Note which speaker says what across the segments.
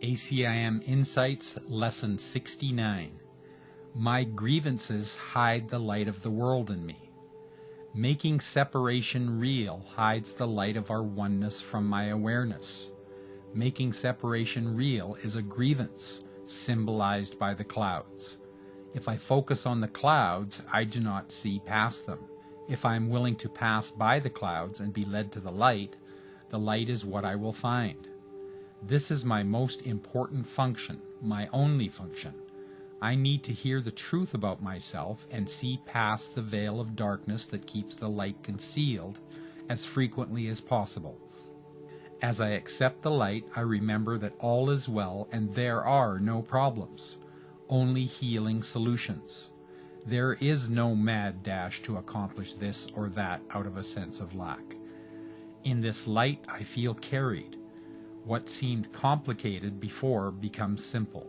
Speaker 1: ACIM Insights, Lesson 69. My grievances hide the light of the world in me. Making separation real hides the light of our oneness from my awareness. Making separation real is a grievance, symbolized by the clouds. If I focus on the clouds, I do not see past them. If I am willing to pass by the clouds and be led to the light is what I will find. This is my most important function, my only function. I need to hear the truth about myself and see past the veil of darkness that keeps the light concealed as frequently as possible. As I accept the light, I remember that all is well and there are no problems, only healing solutions. There is no mad dash to accomplish this or that out of a sense of lack. In this light, I feel carried. What seemed complicated before becomes simple.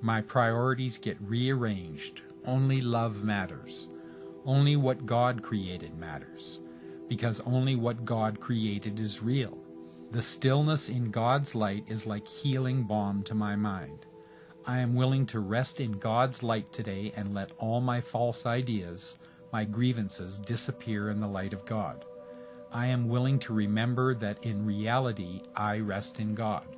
Speaker 1: My priorities get rearranged. Only love matters. Only what God created matters. Because only what God created is real. The stillness in God's light is like healing balm to my mind. I am willing to rest in God's light today and let all my false ideas, my grievances, disappear in the light of God. I am willing to remember that in reality I rest in God.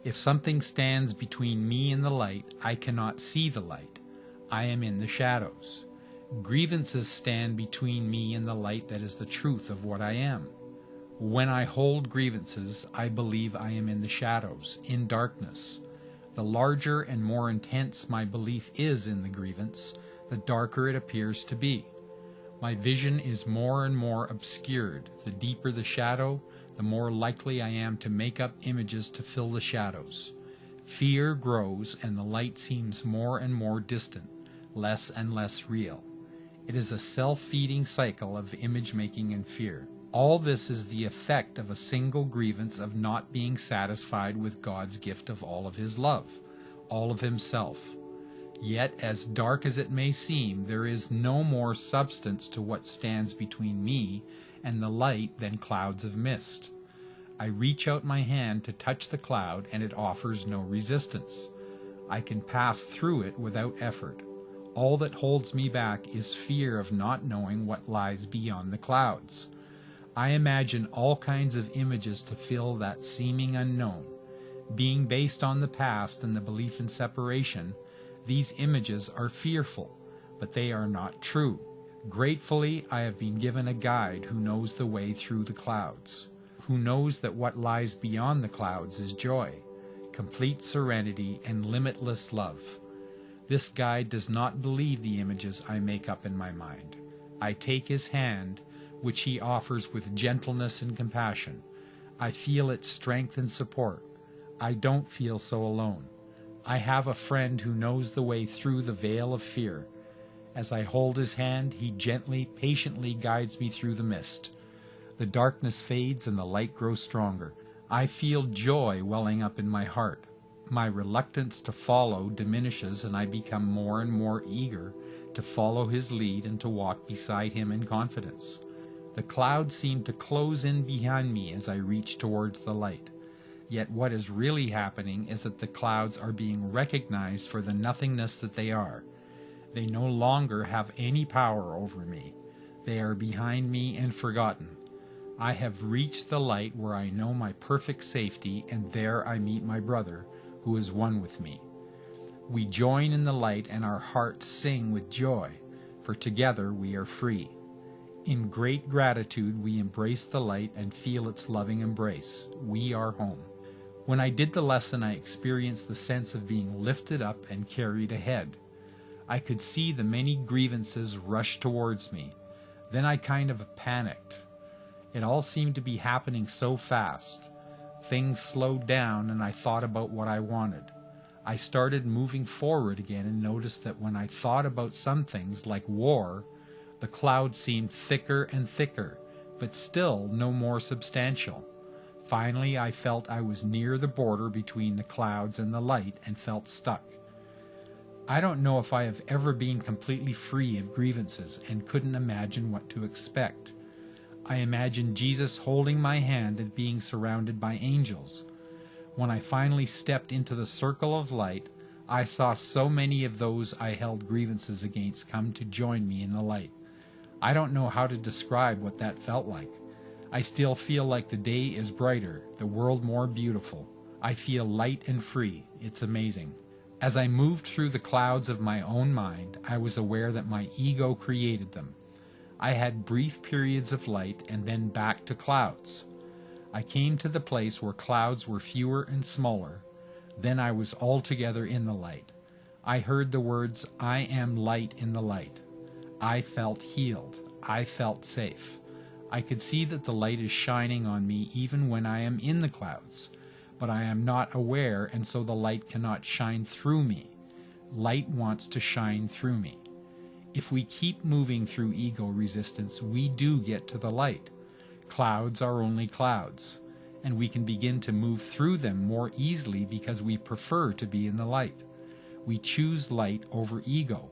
Speaker 1: If something stands between me and the light, I cannot see the light. I am in the shadows. Grievances stand between me and the light that is the truth of what I am. When I hold grievances, I believe I am in the shadows, in darkness. The larger and more intense my belief is in the grievance, the darker it appears to be. My vision is more and more obscured. The deeper the shadow, the more likely I am to make up images to fill the shadows. Fear grows and the light seems more and more distant, less and less real. It is a self-feeding cycle of image-making and fear. All this is the effect of a single grievance of not being satisfied with God's gift of all of His love, all of Himself. Yet, as dark as it may seem, there is no more substance to what stands between me and the light than clouds of mist. I reach out my hand to touch the cloud, and it offers no resistance. I can pass through it without effort. All that holds me back is fear of not knowing what lies beyond the clouds. I imagine all kinds of images to fill that seeming unknown. Being based on the past and the belief in separation, these images are fearful, but they are not true. Gratefully, I have been given a guide who knows the way through the clouds, who knows that what lies beyond the clouds is joy, complete serenity, and limitless love. This guide does not believe the images I make up in my mind. I take his hand, which he offers with gentleness and compassion. I feel its strength and support. I don't feel so alone. I have a friend who knows the way through the veil of fear. As I hold his hand, he gently, patiently guides me through the mist. The darkness fades and the light grows stronger. I feel joy welling up in my heart. My reluctance to follow diminishes and I become more and more eager to follow his lead and to walk beside him in confidence. The clouds seem to close in behind me as I reach towards the light. Yet what is really happening is that the clouds are being recognized for the nothingness that they are. They no longer have any power over me. They are behind me and forgotten. I have reached the light where I know my perfect safety, and there I meet my brother, who is one with me. We join in the light and our hearts sing with joy, for together we are free. In great gratitude we embrace the light and feel its loving embrace. We are home. When I did the lesson, I experienced the sense of being lifted up and carried ahead. I could see the many grievances rush towards me. Then I kind of panicked. It all seemed to be happening so fast. Things slowed down and I thought about what I wanted. I started moving forward again and noticed that when I thought about some things like war, the clouds seemed thicker and thicker, but still no more substantial. Finally, I felt I was near the border between the clouds and the light and felt stuck. I don't know if I have ever been completely free of grievances and couldn't imagine what to expect. I imagined Jesus holding my hand and being surrounded by angels. When I finally stepped into the circle of light, I saw so many of those I held grievances against come to join me in the light. I don't know how to describe what that felt like. I still feel like the day is brighter, the world more beautiful. I feel light and free. It's amazing. As I moved through the clouds of my own mind, I was aware that my ego created them. I had brief periods of light and then back to clouds. I came to the place where clouds were fewer and smaller. Then I was altogether in the light. I heard the words, "I am light in the light." I felt healed. I felt safe. I could see that the light is shining on me even when I am in the clouds, but I am not aware, and so the light cannot shine through me. Light wants to shine through me. If we keep moving through ego resistance, we do get to the light. Clouds are only clouds, and we can begin to move through them more easily because we prefer to be in the light. We choose light over ego.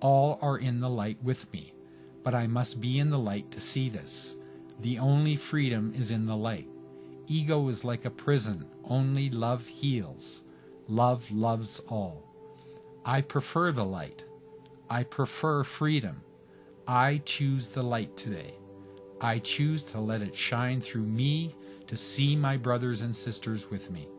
Speaker 1: All are in the light with me, but I must be in the light to see this. The only freedom is in the light. Ego is like a prison. Only love heals. Love loves all. I prefer the light. I prefer freedom. I choose the light today. I choose to let it shine through me to see my brothers and sisters with me.